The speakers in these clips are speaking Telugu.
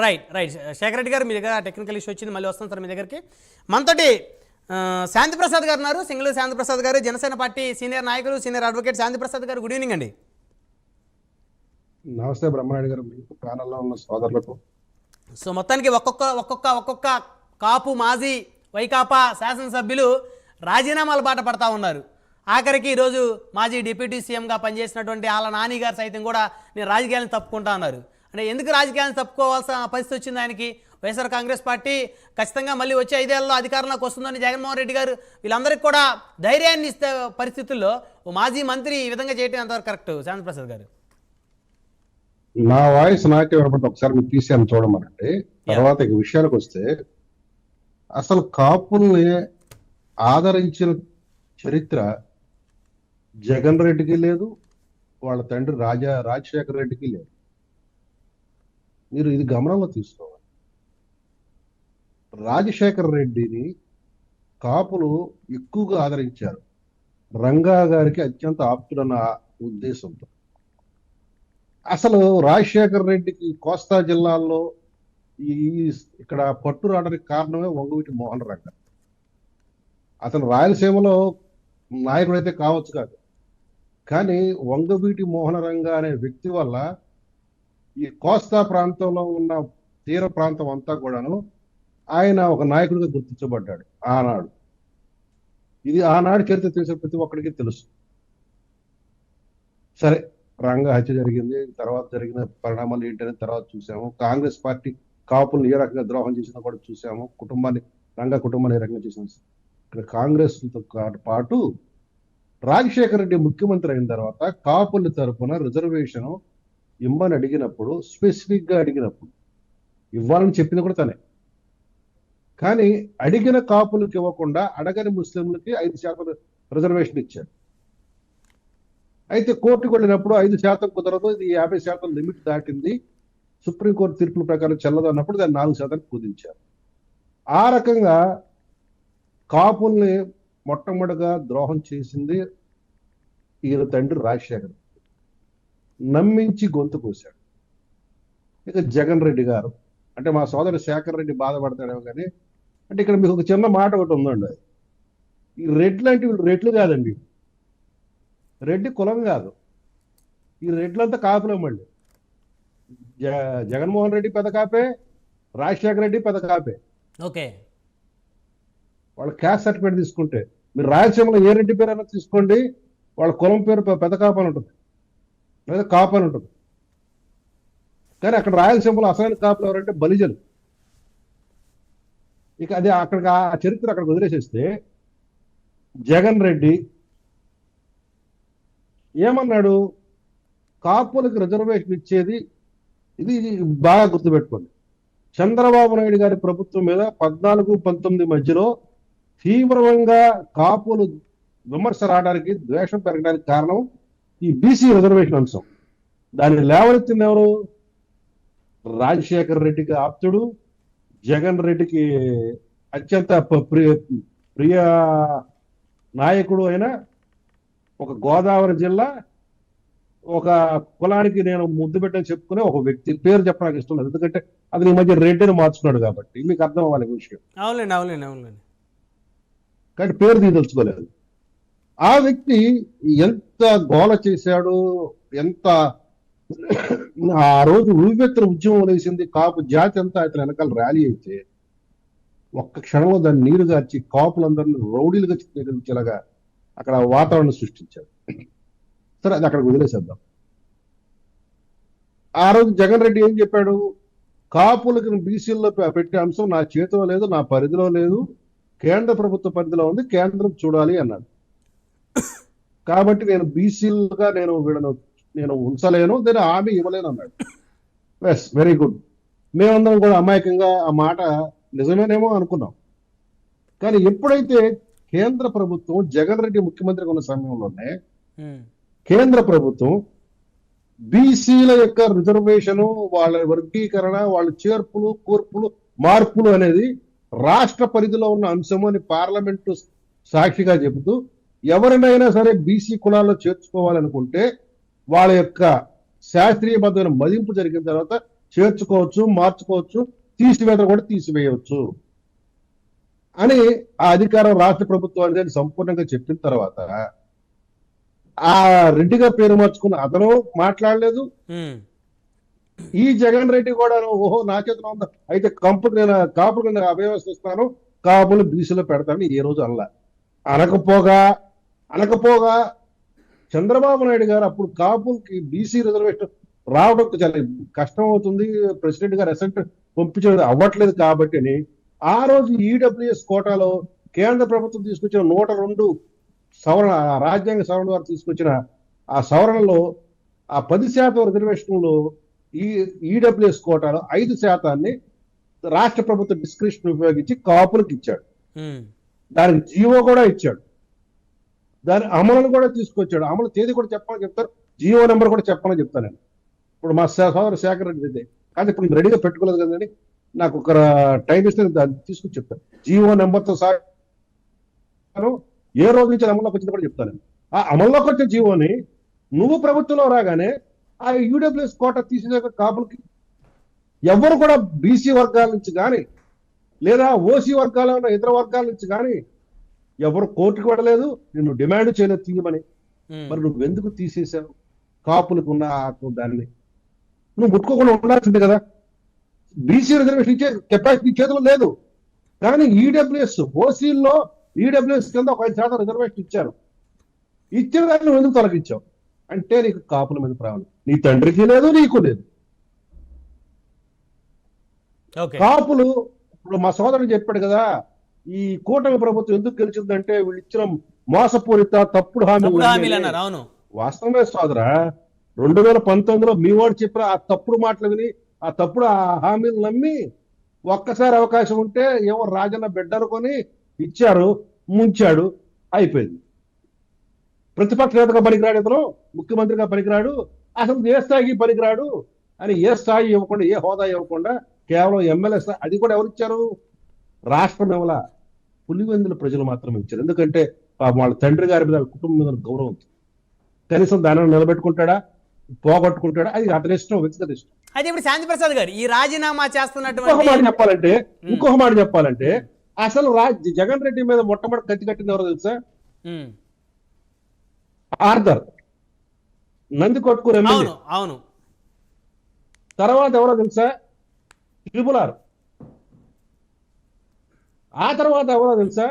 రైట్ రైట్ శేఖర్ రెడ్డి గారు మీ దగ్గర టెక్నికల్ ఇష్యూ వచ్చింది, మళ్ళీ వస్తాం సార్ మీ దగ్గరికి. మనతోటి శాంతి ప్రసాద్ గారు ఉన్నారు, సింగిల్ శాంతి ప్రసాద్ గారు, జనసేన పార్టీ సీనియర్ నాయకులు, సీనియర్ అడ్వకేట్ శాంతి ప్రసాద్ గారు. గుడ్ ఈవినింగ్ అండి. నమస్తే బ్రహ్మనాయుడు గారు, మీకు ప్యానల్లో ఉన్న సోదరులకు. సో మొత్తానికి ఒక్కొక్క కాపు మాజీ వైకాపా శాసనసభ్యులు రాజీనామాల బాట పడతా ఉన్నారు. ఆఖరికి ఈరోజు మాజీ డిప్యూటీ సీఎంగా పనిచేసినటువంటి ఆళ్ళ నాని గారు సైతం కూడా నేను రాజకీయాలను తప్పుకుంటా ఉన్నారు. అంటే ఎందుకు రాజకీయాలను తప్పుకోవాల్సిన పరిస్థితి వచ్చింది ఆయనకి? వైఎస్ఆర్ కాంగ్రెస్ పార్టీ ఖచ్చితంగా మళ్ళీ వచ్చే 5 ఏళ్లలో అధికారంలోకి వస్తుందని జగన్మోహన్ రెడ్డి గారు వీళ్ళందరికీ కూడా ధైర్యాన్ని ఇస్తే పరిస్థితుల్లో ఓ మాజీ మంత్రి ఈ విధంగా చేయడం ఎంతవరకు కరెక్ట్ శాంతి ప్రసాద్ గారు? నా వాయిస్ నాకే వినపడి ఒకసారి మీరు తీసాను చూడమనంటే. తర్వాత ఇక విషయానికి వస్తే, అసలు కాపుల్ని ఆదరించిన చరిత్ర జగన్ రెడ్డికి లేదు, వాళ్ళ తండ్రి రాజశేఖర రెడ్డికి లేదు. మీరు ఇది గమనంలో తీసుకోవాలి. రాజశేఖర రెడ్డిని కాపులు ఎక్కువగా ఆదరించారు, రంగా గారికి అత్యంత ఆప్తుడన్న ఉద్దేశంతో. అసలు రాజశేఖర రెడ్డికి కోస్తా జిల్లాల్లో ఇక్కడ పట్టు రావడానికి కారణమే వంగవీటి మోహన్ రంగ. అతను రాయలసీమలో నాయకుడు అయితే కావచ్చు కాదు, కానీ వంగవీటి మోహన రంగ అనే వ్యక్తి వల్ల ఈ కోస్తా ప్రాంతంలో ఉన్న తీర ప్రాంతం అంతా కూడాను ఆయన ఒక నాయకుడిగా గుర్తించబడ్డాడు ఆనాడు. ఇది ఆనాడు చరిత్ర తెలిసిన ప్రతి ఒక్కడికి తెలుసు. సరే, రంగ హత్య జరిగింది, తర్వాత జరిగిన పరిణామాలు ఏంటనే తర్వాత చూసాము. కాంగ్రెస్ పార్టీ కాపులను ఏ రకంగా ద్రోహం చేసినా కూడా చూసాము. రంగ కుటుంబాన్ని ఏ రకంగా చేసిన. ఇక్కడ కాంగ్రెస్ పాటు రాజశేఖర రెడ్డి ముఖ్యమంత్రి అయిన తర్వాత కాపుల తరఫున రిజర్వేషన్ ఇమ్మని అడిగినప్పుడు, స్పెసిఫిక్ గా అడిగినప్పుడు, ఇవ్వాలని చెప్పింది కూడా తనే. కానీ అడిగిన కాపులకు ఇవ్వకుండా అడగని ముస్లింలకి 5% రిజర్వేషన్ ఇచ్చారు. అయితే కోర్టుకు వెళ్ళినప్పుడు 5% కుదరదు, ఇది 50% లిమిట్ దాటింది, సుప్రీంకోర్టు తీర్పుల ప్రకారం చెల్లదు అన్నప్పుడు దాన్ని 4% కుదించారు. ఆ రకంగా కాపుల్ని మొట్టమొదటిగా ద్రోహం చేసింది ఈయన తండ్రి రాజశేఖర్. నమ్మించి గొంతు కోశాడు. ఇక జగన్ రెడ్డి గారు అంటే మా సోదరు శేఖర్ రెడ్డి బాధపడతాడేమో కానీ, అంటే ఇక్కడ మీకు ఒక చిన్న మాట ఒకటి ఉందండి. ఈ రెడ్లు అంటే వీళ్ళు రెడ్లు కాదండి, రెడ్డి కులం కాదు, ఈ రెడ్లంతా కాపులేమండి. జగన్మోహన్ రెడ్డి పెద్ద కాపే, రాజశేఖర రెడ్డి పెద్ద కాపే. ఓకే, వాళ్ళ క్యాస్ట్ సర్టిఫికేట్ తీసుకుంటే మీరు రాయలసీమలో ఏ రెడ్డి పేరు అయినా తీసుకోండి, వాళ్ళ కులం పేరు పెద్ద కాపు అని ఉంటుంది, లేదా కాపు అని ఉంటుంది. కానీ అక్కడ రాయలసీమలో అసలైన కాపులు ఎవరంటే బలిజలు. ఇక అది అక్కడికి ఆ చరిత్ర అక్కడికి వదిలేసేస్తే, జగన్ రెడ్డి ఏమన్నాడు? కాపులకు రిజర్వేషన్ ఇచ్చేది, ఇది బాగా గుర్తుపెట్టుకోండి, చంద్రబాబు నాయుడు గారి ప్రభుత్వం మీద 14-19 మధ్యలో తీవ్రంగా కాపులు విమర్శ రావడానికి, ద్వేషం పెరగడానికి కారణం ఈ బీసీ రిజర్వేషన్ అంశం. దాన్ని లేవనెత్తింది ఎవరు? రాజశేఖర రెడ్డికి ఆప్తుడు, జగన్ రెడ్డికి అత్యంత ప్రియ నాయకుడు అయిన ఒక గోదావరి జిల్లా ఒక కులానికి నేను ముద్దు పెట్టని చెప్పుకునే ఒక వ్యక్తి పేరు చెప్పడానికి ఇష్టం లేదు, ఎందుకంటే అది ఈ మధ్య రెడ్డిని మార్చుకున్నాడు కాబట్టి మీకు అర్థం అవ్వాలి విషయం. అవునండి. కానీ పేరు తీదలుచుకోలేదు. ఆ వ్యక్తి ఎంత గోల చేశాడు, ఎంత ఆ రోజు ఉవ్వెత్తున ఉద్యమం వేసింది కాపు జాతి అంతా. అతని వెనకాల ర్యాలీ అయితే ఒక్క క్షణంలో దాన్ని నీరు గార్చి కాపులందరినీ రౌడీలుగా చిత్రీకరించేలాగా అక్కడ వాతావరణం సృష్టించారు. సరే, అది అక్కడ వదిలేసేద్దాం. ఆ రోజు జగన్ రెడ్డి ఏం చెప్పాడు? కాపులకు బీసీల్లో పెట్టే అంశం నా చేతిలో లేదు, నా పరిధిలో లేదు, కేంద్ర ప్రభుత్వ పరిధిలో ఉంది, కేంద్రం చూడాలి అన్నాడు. కాబట్టి నేను బీసీలుగా నేను ఉంచలేను, నేను హామీ ఇవ్వలేను అన్నాడు. Yes, very good. మేమందరం కూడా అమాయకంగా ఆ మాట నిజమేనేమో అనుకున్నాం. కానీ ఎప్పుడైతే కేంద్ర ప్రభుత్వం, జగన్ రెడ్డి ముఖ్యమంత్రిగా ఉన్న సమయంలోనే కేంద్ర ప్రభుత్వం బీసీల యొక్క రిజర్వేషను, వాళ్ళ వర్గీకరణ, వాళ్ళ చేర్పులు, కూర్పులు, మార్పులు అనేది రాష్ట్ర పరిధిలో ఉన్న అంశము అని పార్లమెంటు సాక్షిగా చెబుతూ, ఎవరినైనా సరే బీసీ కులాల్లో చేర్చుకోవాలనుకుంటే వాళ్ళ యొక్క శాస్త్రీయబద్ధమైన మదింపు జరిగిన తర్వాత చేర్చుకోవచ్చు, మార్చుకోవచ్చు, తీసివేత కూడా తీసివేయవచ్చు అని ఆ అధికారం రాష్ట్ర ప్రభుత్వానికి అని సంపూర్ణంగా చెప్పిన తర్వాత ఆ రెడ్డిగా పేరు మార్చుకున్న అతను మాట్లాడలేదు. ఉమ్, ఈ జగన్ రెడ్డి కూడా ఓహో నా చేతిలో ఉందా అయితే కాపులకు నేను అవ్యవస్థ ఇస్తాను, కాపులు బీసీలో పెడతానని ఏ రోజు అనకపోగా చంద్రబాబు నాయుడు గారు అప్పుడు కాపులకి బీసీ రిజర్వేషన్ రావడం చాలా కష్టం అవుతుంది, ప్రెసిడెంట్ గారు అసెంట్ పంపించడం అవ్వట్లేదు కాబట్టి ఆ రోజు ఈడబ్ల్యూఎస్ కోటాలో కేంద్ర ప్రభుత్వం తీసుకొచ్చిన 102 సవరణ, రాజ్యాంగ సవరణ ద్వారా తీసుకొచ్చిన ఆ సవరణలో ఆ 10% రిజర్వేషన్లో ఈ ఈడబ్ల్యూఎస్ కోటాలో 5% రాష్ట్ర ప్రభుత్వ డిస్క్రిప్షన్ ఉపయోగించి కాపులకు ఇచ్చాడు. ఉమ్, దానికి జీవో కూడా ఇచ్చాడు, దాని అమలును కూడా తీసుకొచ్చాడు. అమలు తేదీ కూడా చెప్పమని చెప్తారు, జీవో నెంబర్ కూడా చెప్పమని చెప్తాను నేను. ఇప్పుడు మా సోదరు శేఖర్ రెడ్డి ఇదే కానీ ఇప్పుడు నేను రెడీగా పెట్టుకోలేదు కదండి, నాకు ఒక టైం ఇస్తే దాన్ని తీసుకొచ్చి చెప్తాను. జీవో నెంబర్తో సహా ఏ రోజు నుంచి అమల్లోకి వచ్చిందో కూడా చెప్తాను. ఆ అమల్లోకి వచ్చిన జీవోని నువ్వు ప్రభుత్వంలో రాగానే ఆ యూడబ్ల్యూఎస్ కోట తీసేసాక కాపులకి ఎవరు కూడా బీసీ వర్గాల నుంచి కానీ లేదా ఓసీ వర్గాల ఉన్న ఇతర వర్గాల నుంచి కానీ ఎవరు కోర్టుకు వెళ్ళలేదు, నిన్ను డిమాండ్ చేయలేదు తీయమని. మరి నువ్వు ఎందుకు తీసేసావు? కాపులకు ఉన్న దాన్ని నువ్వు ముట్టుకోకుండా ఉండాల్సిందే కదా. బీసీ రిజర్వేషన్ ఇచ్చే కెపాసిటీ చేతిలో లేదు, కానీ ఈడబ్ల్యూఎస్ ఓసీల్లో ఈడబ్ల్యూఎస్ కింద ఒక 5% రిజర్వేషన్ ఇచ్చారు. ఇచ్చిన దాన్ని నువ్వు ఎందుకు తొలగించావు అంటే నీకు కాపుల మీద ప్రాబ్లం. నీ తండ్రికి లేదు, నీకు లేదు. కాపులు ఇప్పుడు మా సోదరుడు చెప్పాడు కదా, ఈ కూటమి ప్రభుత్వం ఎందుకు గెలిచిందంటే వీళ్ళు ఇచ్చిన మోసపూరిత తప్పుడు హామీలు అన్నారు. అవును, వాస్తవమే సోదరా. 2019లో మీ వాడు చెప్పిన ఆ తప్పుడు మాటలు విని ఆ తప్పుడు ఆ హామీలు నమ్మి ఒక్కసారి అవకాశం ఉంటే ఏమో రాజన్న బిడ్డ అనుకొని ఇచ్చారు, ముంచాడు, అయిపోయింది. ప్రతిపక్ష నేతగా పనికిరాడు, ఇతను ముఖ్యమంత్రిగా పనికిరాడు, అసలు ఏ స్థాయికి పనికిరాడు అని ఏ స్థాయి ఇవ్వకుండా ఏ హోదా ఇవ్వకుండా కేవలం ఎమ్మెల్యే స్థాయి, అది కూడా ఎవరు ఇచ్చారు? రాష్ట్రం ఎవల పులివెందుల ప్రజలు మాత్రమే ఇచ్చారు. ఎందుకంటే వాళ్ళ తండ్రి గారి మీద కుటుంబం మీద గౌరవం, కనీసం దానిని నిలబెట్టుకుంటాడా పోగొట్టుకుంటాడా అది అతని ఇష్టం, వ్యక్తిగత ఇష్టం. అయితే ఇప్పుడు శాంతి ప్రసాద్ గారు ఈ రాజీనామా చేస్తున్నటువంటి ఇంకొక మాట చెప్పాలంటే అసలు జగన్ రెడ్డి మీద మొట్టమొదటి కత్తి కట్టింది ఎవరో తెలుసా? Arthur Nandikotkur MLA. అవును. తర్వాత ఎవరో తెలుసా? Triple R. ఆ తర్వాత ఎవరో తెలుసా?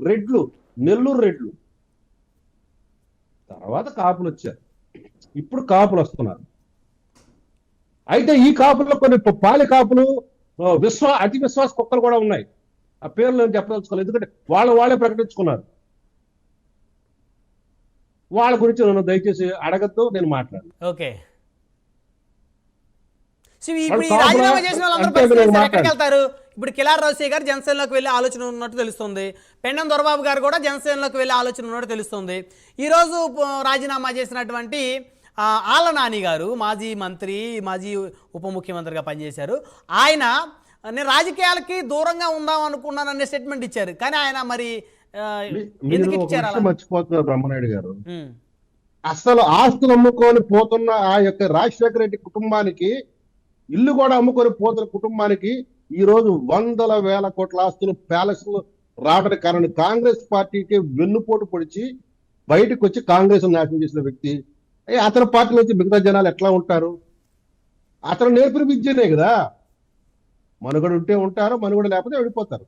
రెడ్లు, నెల్లూరు రెడ్లు. తర్వాత కాపులు వచ్చారు, ఇప్పుడు కాపులు వస్తున్నారు. అయితే ఈ కాపుల్లో కొన్ని పాలి కాపులు, అతి విశ్వాస కుక్కలు కూడా ఉన్నాయి. ఆ పేర్లు నేను చెప్పదలుచుకోలేదు, ఎందుకంటే వాళ్ళే ప్రకటించుకున్నారు. వాళ్ళ గురించి నన్ను దయచేసి అడగద్దు, నేను మాట్లాడను. ఓకే. ఇప్పుడు ఈ రాజీనామా చేసిన వాళ్ళందరూ ఎక్కడికి వెళ్తారు? ఇప్పుడు కిలార్ రోసయ్య గారు జనసేనలోకి వెళ్ళే ఆలోచన ఉన్నట్టు తెలుస్తుంది, పెండం దొరబాబు గారు కూడా జనసేనలోకి వెళ్ళే ఆలోచన ఉన్నట్టు తెలుస్తుంది. ఈరోజు రాజీనామా చేసినటువంటి ఆళ్ళ నాని గారు మాజీ మంత్రి, మాజీ ఉప ముఖ్యమంత్రిగా పనిచేశారు. ఆయన నేను రాజకీయాలకి దూరంగా ఉందాం అనుకున్నాననే స్టేట్మెంట్ ఇచ్చారు. కానీ ఆయన మరి ఎందుకు ఇచ్చారు? మర్చిపోతున్నారు బ్రహ్మనాయుడు గారు. అసలు ఆస్తులు అమ్ముకొని పోతున్న ఆ యొక్క రాజశేఖర రెడ్డి కుటుంబానికి, ఇల్లు కూడా అమ్ముకొని పోతున్న కుటుంబానికి ఈ రోజు 100,000 కోట్ల ఆస్తులు ప్యాలెస్లు రావడానికి కారణం కాంగ్రెస్ పార్టీకి వెన్నుపోటు పొడిచి బయటకు వచ్చి కాంగ్రెస్ నాశనం చేసిన వ్యక్తి. అతని పార్టీలో వచ్చి మిగతా జనాలు ఎట్లా ఉంటారు? అతను నేర్పిన విద్యనే కదా. మనుగడ ఉంటే ఉంటారు, మనుగడ లేకపోతే వెళ్ళిపోతారు.